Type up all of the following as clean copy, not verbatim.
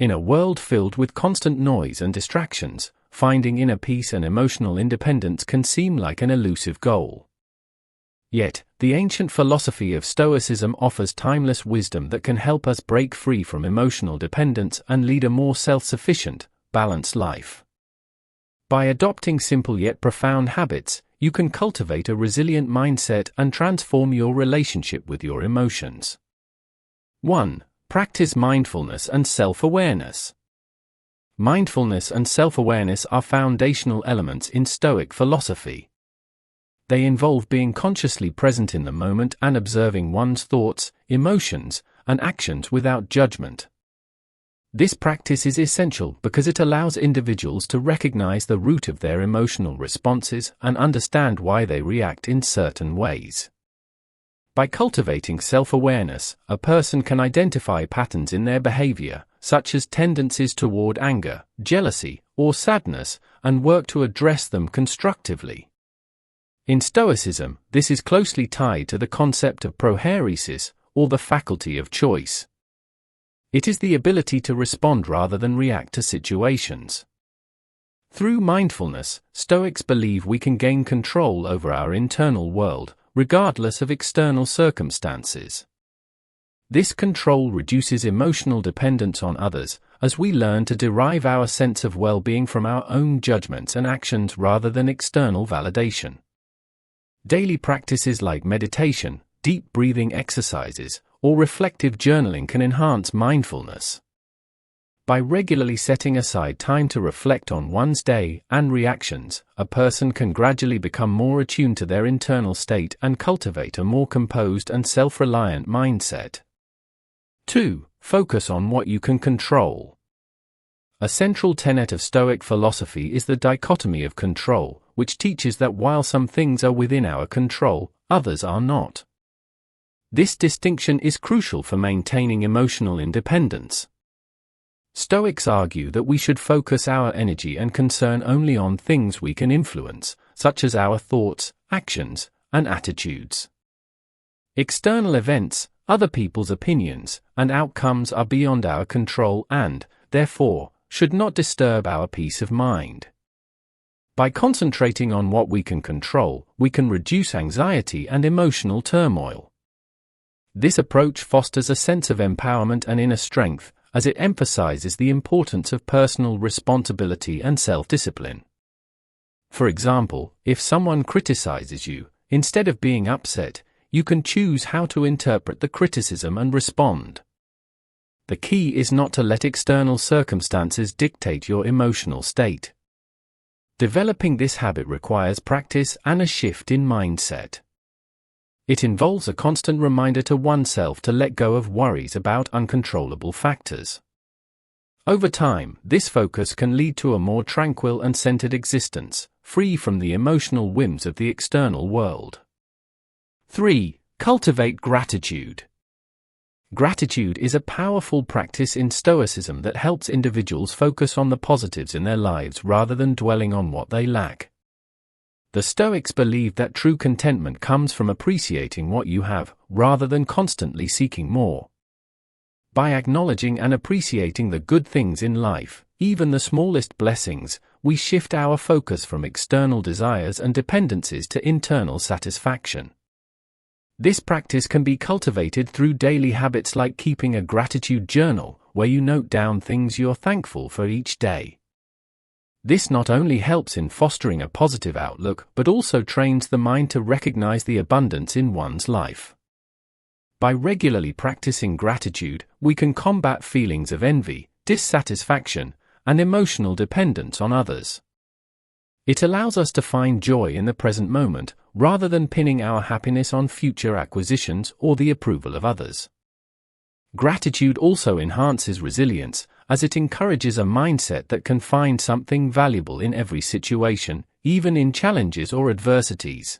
In a world filled with constant noise and distractions, finding inner peace and emotional independence can seem like an elusive goal. Yet, the ancient philosophy of Stoicism offers timeless wisdom that can help us break free from emotional dependence and lead a more self-sufficient, balanced life. By adopting simple yet profound habits, you can cultivate a resilient mindset and transform your relationship with your emotions. 1. Practice mindfulness and self-awareness. Mindfulness and self-awareness are foundational elements in Stoic philosophy. They involve being consciously present in the moment and observing one's thoughts, emotions, and actions without judgment. This practice is essential because it allows individuals to recognize the root of their emotional responses and understand why they react in certain ways. By cultivating self-awareness, a person can identify patterns in their behavior, such as tendencies toward anger, jealousy, or sadness, and work to address them constructively. In Stoicism, this is closely tied to the concept of prohairesis, or the faculty of choice. It is the ability to respond rather than react to situations. Through mindfulness, Stoics believe we can gain control over our internal world, regardless of external circumstances. This control reduces emotional dependence on others, as we learn to derive our sense of well-being from our own judgments and actions rather than external validation. Daily practices like meditation, deep breathing exercises, or reflective journaling can enhance mindfulness. By regularly setting aside time to reflect on one's day and reactions, a person can gradually become more attuned to their internal state and cultivate a more composed and self-reliant mindset. 2. Focus on what you can control. A central tenet of Stoic philosophy is the dichotomy of control, which teaches that while some things are within our control, others are not. This distinction is crucial for maintaining emotional independence. Stoics argue that we should focus our energy and concern only on things we can influence, such as our thoughts, actions, and attitudes. External events, other people's opinions, and outcomes are beyond our control and, therefore, should not disturb our peace of mind. By concentrating on what we can control, we can reduce anxiety and emotional turmoil. This approach fosters a sense of empowerment and inner strength, as it emphasizes the importance of personal responsibility and self-discipline. For example, if someone criticizes you, instead of being upset, you can choose how to interpret the criticism and respond. The key is not to let external circumstances dictate your emotional state. Developing this habit requires practice and a shift in mindset. It involves a constant reminder to oneself to let go of worries about uncontrollable factors. Over time, this focus can lead to a more tranquil and centered existence, free from the emotional whims of the external world. 3. Cultivate gratitude. Gratitude is a powerful practice in Stoicism that helps individuals focus on the positives in their lives rather than dwelling on what they lack. The Stoics believe that true contentment comes from appreciating what you have, rather than constantly seeking more. By acknowledging and appreciating the good things in life, even the smallest blessings, we shift our focus from external desires and dependencies to internal satisfaction. This practice can be cultivated through daily habits like keeping a gratitude journal, where you note down things you're thankful for each day. This not only helps in fostering a positive outlook but also trains the mind to recognize the abundance in one's life. By regularly practicing gratitude, we can combat feelings of envy, dissatisfaction, and emotional dependence on others. It allows us to find joy in the present moment, rather than pinning our happiness on future acquisitions or the approval of others. Gratitude also enhances resilience, as it encourages a mindset that can find something valuable in every situation, even in challenges or adversities.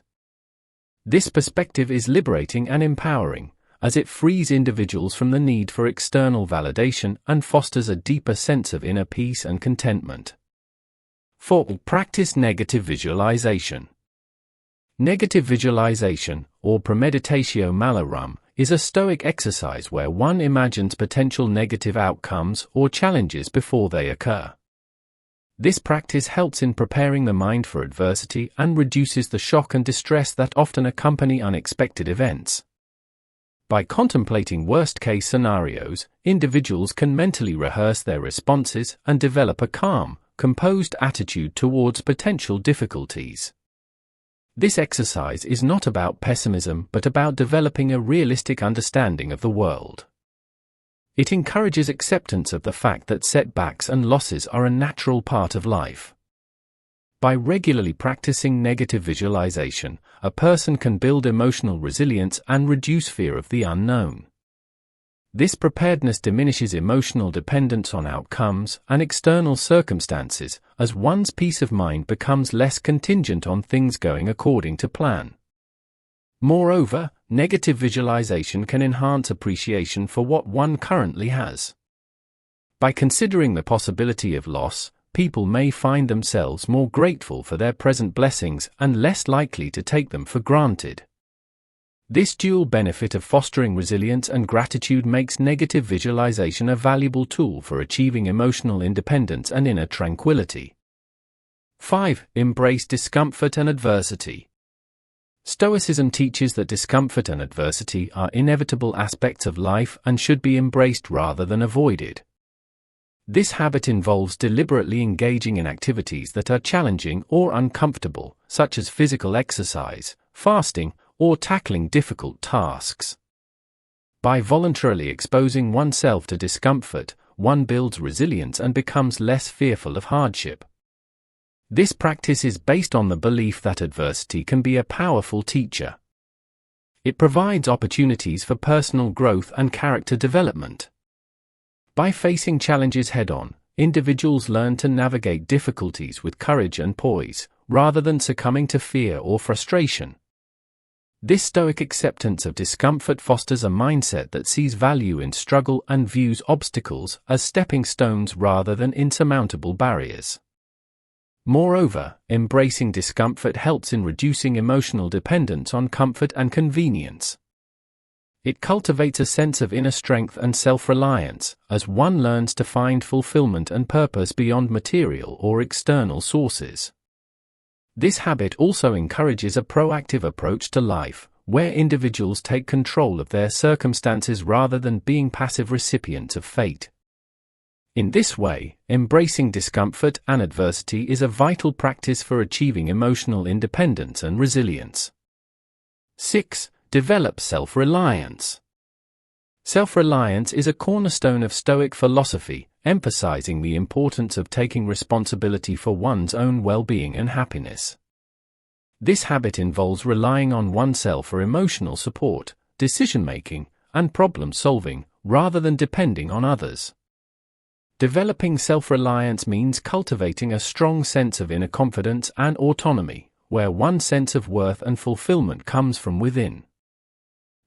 This perspective is liberating and empowering, as it frees individuals from the need for external validation and fosters a deeper sense of inner peace and contentment. 4. Practice negative visualization. Negative visualization, or premeditatio malorum, is a Stoic exercise where one imagines potential negative outcomes or challenges before they occur. This practice helps in preparing the mind for adversity and reduces the shock and distress that often accompany unexpected events. By contemplating worst-case scenarios, individuals can mentally rehearse their responses and develop a calm, composed attitude towards potential difficulties. This exercise is not about pessimism but about developing a realistic understanding of the world. It encourages acceptance of the fact that setbacks and losses are a natural part of life. By regularly practicing negative visualization, a person can build emotional resilience and reduce fear of the unknown. This preparedness diminishes emotional dependence on outcomes and external circumstances, as one's peace of mind becomes less contingent on things going according to plan. Moreover, negative visualization can enhance appreciation for what one currently has. By considering the possibility of loss, people may find themselves more grateful for their present blessings and less likely to take them for granted. This dual benefit of fostering resilience and gratitude makes negative visualization a valuable tool for achieving emotional independence and inner tranquility. 5. Embrace discomfort and adversity. Stoicism teaches that discomfort and adversity are inevitable aspects of life and should be embraced rather than avoided. This habit involves deliberately engaging in activities that are challenging or uncomfortable, such as physical exercise, fasting, or tackling difficult tasks. By voluntarily exposing oneself to discomfort, one builds resilience and becomes less fearful of hardship. This practice is based on the belief that adversity can be a powerful teacher. It provides opportunities for personal growth and character development. By facing challenges head-on, individuals learn to navigate difficulties with courage and poise, rather than succumbing to fear or frustration. This Stoic acceptance of discomfort fosters a mindset that sees value in struggle and views obstacles as stepping stones rather than insurmountable barriers. Moreover, embracing discomfort helps in reducing emotional dependence on comfort and convenience. It cultivates a sense of inner strength and self-reliance, as one learns to find fulfillment and purpose beyond material or external sources. This habit also encourages a proactive approach to life, where individuals take control of their circumstances rather than being passive recipients of fate. In this way, embracing discomfort and adversity is a vital practice for achieving emotional independence and resilience. 6. Develop self-reliance. Self-reliance is a cornerstone of Stoic philosophy, emphasizing the importance of taking responsibility for one's own well-being and happiness. This habit involves relying on oneself for emotional support, decision-making, and problem-solving, rather than depending on others. Developing self-reliance means cultivating a strong sense of inner confidence and autonomy, where one's sense of worth and fulfillment comes from within.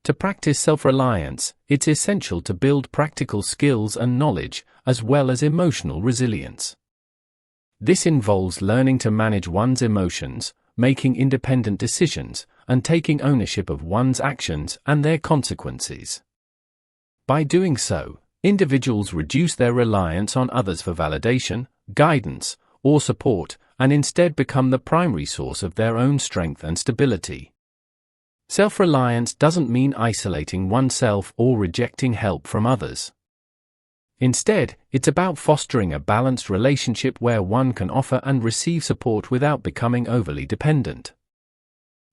To practice self-reliance, it's essential to build practical skills and knowledge, as well as emotional resilience. This involves learning to manage one's emotions, making independent decisions, and taking ownership of one's actions and their consequences. By doing so, individuals reduce their reliance on others for validation, guidance, or support, and instead become the primary source of their own strength and stability. Self-reliance doesn't mean isolating oneself or rejecting help from others. Instead, it's about fostering a balanced relationship where one can offer and receive support without becoming overly dependent.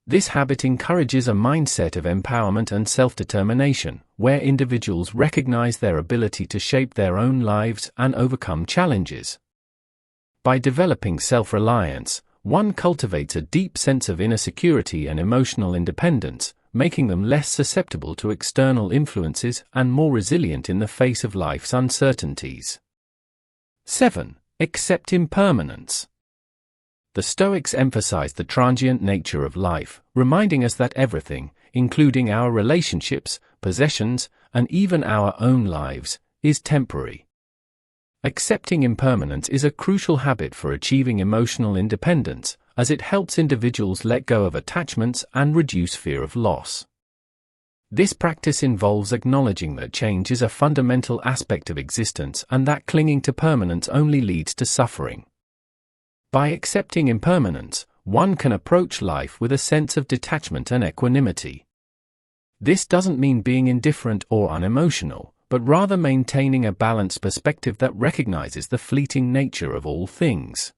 This habit encourages a mindset of empowerment and self-determination, where individuals recognize their ability to shape their own lives and overcome challenges. By developing self-reliance, one cultivates a deep sense of inner security and emotional independence, making them less susceptible to external influences and more resilient in the face of life's uncertainties. 7. Accept impermanence. The Stoics emphasize the transient nature of life, reminding us that everything, including our relationships, possessions, and even our own lives, is temporary. Accepting impermanence is a crucial habit for achieving emotional independence, as it helps individuals let go of attachments and reduce fear of loss. This practice involves acknowledging that change is a fundamental aspect of existence and that clinging to permanence only leads to suffering. By accepting impermanence, one can approach life with a sense of detachment and equanimity. This doesn't mean being indifferent or unemotional, but rather maintaining a balanced perspective that recognizes the fleeting nature of all things.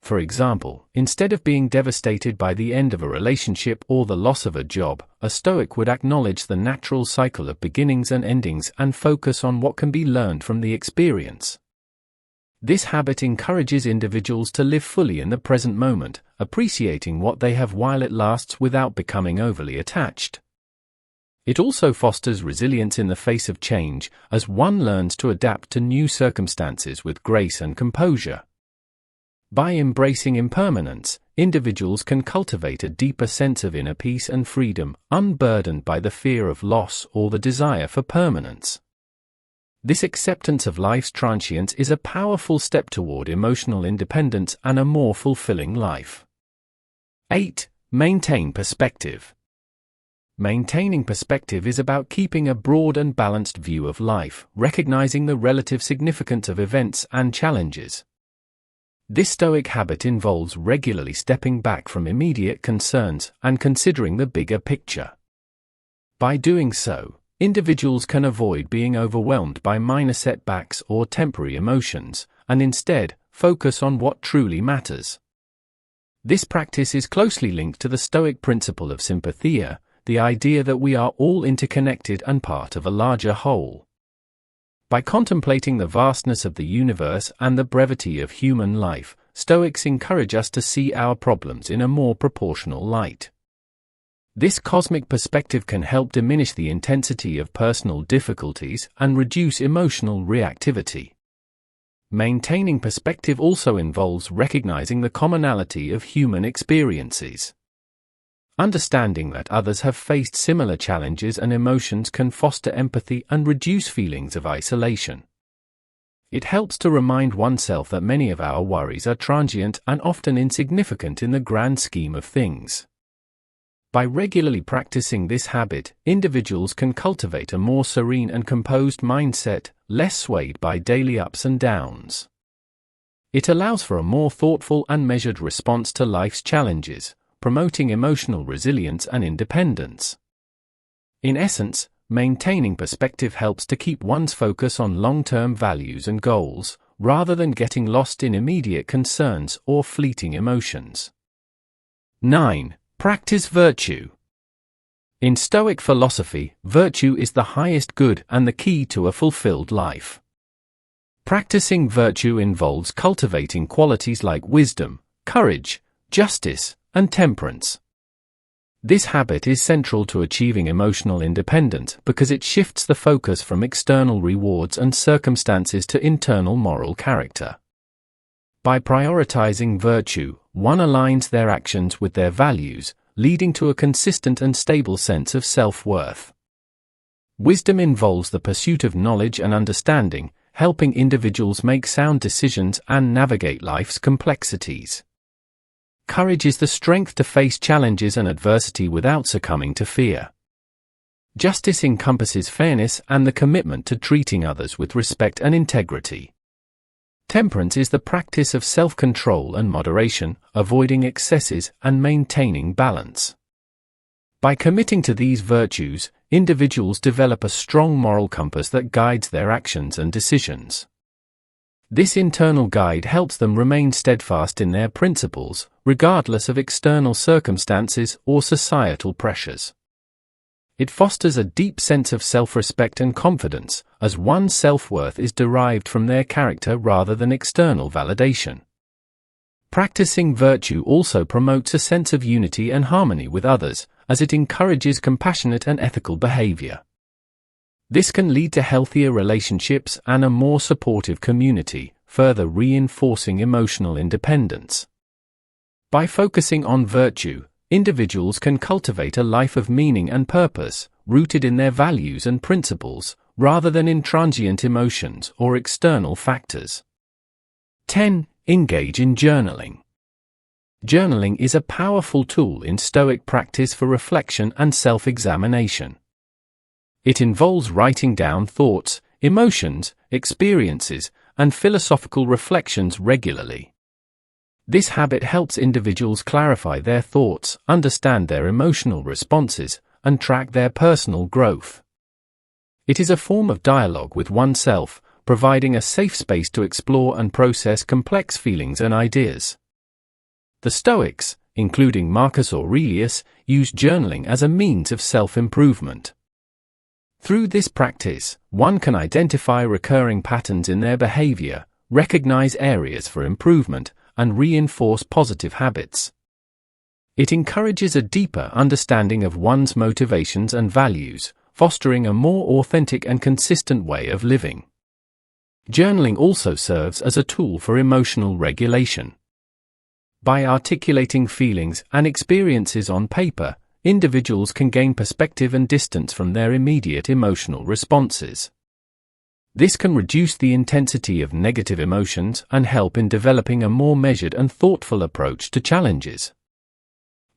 For example, instead of being devastated by the end of a relationship or the loss of a job, a Stoic would acknowledge the natural cycle of beginnings and endings and focus on what can be learned from the experience. This habit encourages individuals to live fully in the present moment, appreciating what they have while it lasts without becoming overly attached. It also fosters resilience in the face of change, as one learns to adapt to new circumstances with grace and composure. By embracing impermanence, individuals can cultivate a deeper sense of inner peace and freedom, unburdened by the fear of loss or the desire for permanence. This acceptance of life's transience is a powerful step toward emotional independence and a more fulfilling life. 8. Maintain perspective. Maintaining perspective is about keeping a broad and balanced view of life, recognizing the relative significance of events and challenges. This Stoic habit involves regularly stepping back from immediate concerns and considering the bigger picture. By doing so, individuals can avoid being overwhelmed by minor setbacks or temporary emotions, and instead, focus on what truly matters. This practice is closely linked to the Stoic principle of sympatheia, the idea that we are all interconnected and part of a larger whole. By contemplating the vastness of the universe and the brevity of human life, Stoics encourage us to see our problems in a more proportional light. This cosmic perspective can help diminish the intensity of personal difficulties and reduce emotional reactivity. Maintaining perspective also involves recognizing the commonality of human experiences. Understanding that others have faced similar challenges and emotions can foster empathy and reduce feelings of isolation. It helps to remind oneself that many of our worries are transient and often insignificant in the grand scheme of things. By regularly practicing this habit, individuals can cultivate a more serene and composed mindset, less swayed by daily ups and downs. It allows for a more thoughtful and measured response to life's challenges, promoting emotional resilience and independence. In essence, maintaining perspective helps to keep one's focus on long-term values and goals, rather than getting lost in immediate concerns or fleeting emotions. 9. Practice virtue. In Stoic philosophy, virtue is the highest good and the key to a fulfilled life. Practicing virtue involves cultivating qualities like wisdom, courage, justice, and temperance. This habit is central to achieving emotional independence because it shifts the focus from external rewards and circumstances to internal moral character. By prioritizing virtue, one aligns their actions with their values, leading to a consistent and stable sense of self-worth. Wisdom involves the pursuit of knowledge and understanding, helping individuals make sound decisions and navigate life's complexities. Courage is the strength to face challenges and adversity without succumbing to fear. Justice encompasses fairness and the commitment to treating others with respect and integrity. Temperance is the practice of self-control and moderation, avoiding excesses and maintaining balance. By committing to these virtues, individuals develop a strong moral compass that guides their actions and decisions. This internal guide helps them remain steadfast in their principles, regardless of external circumstances or societal pressures. It fosters a deep sense of self-respect and confidence, as one's self-worth is derived from their character rather than external validation. Practicing virtue also promotes a sense of unity and harmony with others, as it encourages compassionate and ethical behavior. This can lead to healthier relationships and a more supportive community, further reinforcing emotional independence. By focusing on virtue, individuals can cultivate a life of meaning and purpose, rooted in their values and principles, rather than in transient emotions or external factors. 10. Engage in journaling. Journaling is a powerful tool in Stoic practice for reflection and self-examination. It involves writing down thoughts, emotions, experiences, and philosophical reflections regularly. This habit helps individuals clarify their thoughts, understand their emotional responses, and track their personal growth. It is a form of dialogue with oneself, providing a safe space to explore and process complex feelings and ideas. The Stoics, including Marcus Aurelius, used journaling as a means of self-improvement. Through this practice, one can identify recurring patterns in their behavior, recognize areas for improvement, and reinforce positive habits. It encourages a deeper understanding of one's motivations and values, fostering a more authentic and consistent way of living. Journaling also serves as a tool for emotional regulation. By articulating feelings and experiences on paper, individuals can gain perspective and distance from their immediate emotional responses. This can reduce the intensity of negative emotions and help in developing a more measured and thoughtful approach to challenges.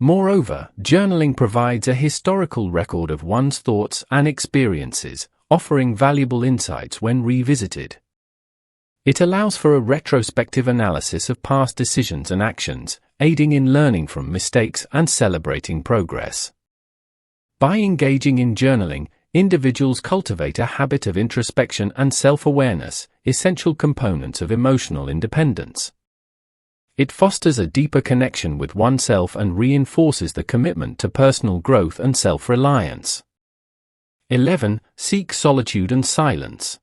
Moreover, journaling provides a historical record of one's thoughts and experiences, offering valuable insights when revisited. It allows for a retrospective analysis of past decisions and actions, aiding in learning from mistakes and celebrating progress. By engaging in journaling, individuals cultivate a habit of introspection and self-awareness, essential components of emotional independence. It fosters a deeper connection with oneself and reinforces the commitment to personal growth and self-reliance. 11. Seek solitude and silence.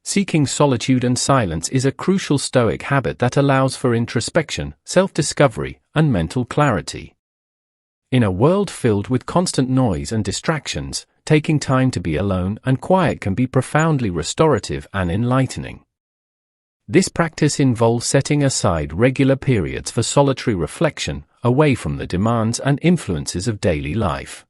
Seeking solitude and silence is a crucial Stoic habit that allows for introspection, self-discovery, and mental clarity. In a world filled with constant noise and distractions, taking time to be alone and quiet can be profoundly restorative and enlightening. This practice involves setting aside regular periods for solitary reflection, away from the demands and influences of daily life.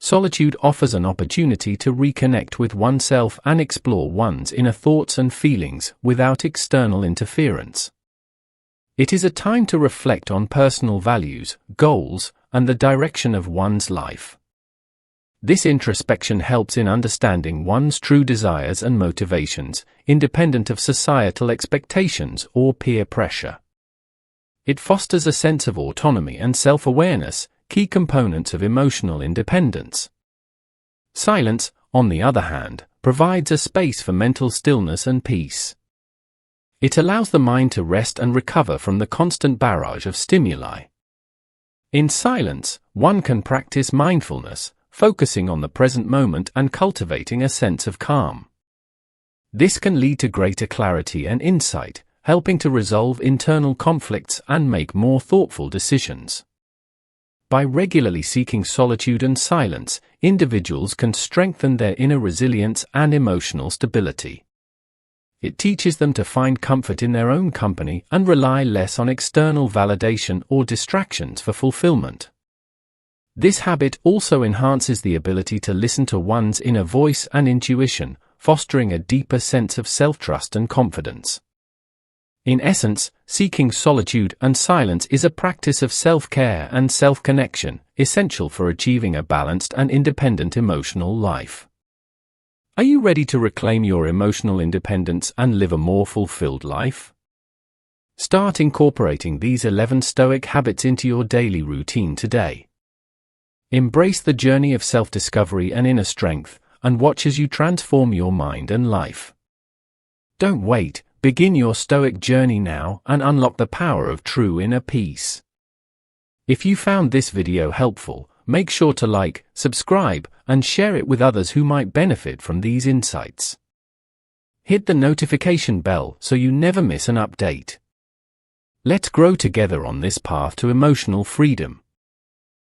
Solitude offers an opportunity to reconnect with oneself and explore one's inner thoughts and feelings without external interference. It is a time to reflect on personal values, goals, and the direction of one's life. This introspection helps in understanding one's true desires and motivations, independent of societal expectations or peer pressure. It fosters a sense of autonomy and self-awareness, key components of emotional independence. Silence, on the other hand, provides a space for mental stillness and peace. It allows the mind to rest and recover from the constant barrage of stimuli. In silence, one can practice mindfulness, focusing on the present moment and cultivating a sense of calm. This can lead to greater clarity and insight, helping to resolve internal conflicts and make more thoughtful decisions. By regularly seeking solitude and silence, individuals can strengthen their inner resilience and emotional stability. It teaches them to find comfort in their own company and rely less on external validation or distractions for fulfillment. This habit also enhances the ability to listen to one's inner voice and intuition, fostering a deeper sense of self-trust and confidence. In essence, seeking solitude and silence is a practice of self-care and self-connection, essential for achieving a balanced and independent emotional life. Are you ready to reclaim your emotional independence and live a more fulfilled life? Start incorporating these 11 Stoic habits into your daily routine today. Embrace the journey of self-discovery and inner strength, and watch as you transform your mind and life. Don't wait, begin your Stoic journey now and unlock the power of true inner peace. If you found this video helpful, make sure to like, subscribe, and share it with others who might benefit from these insights. Hit the notification bell so you never miss an update. Let's grow together on this path to emotional freedom.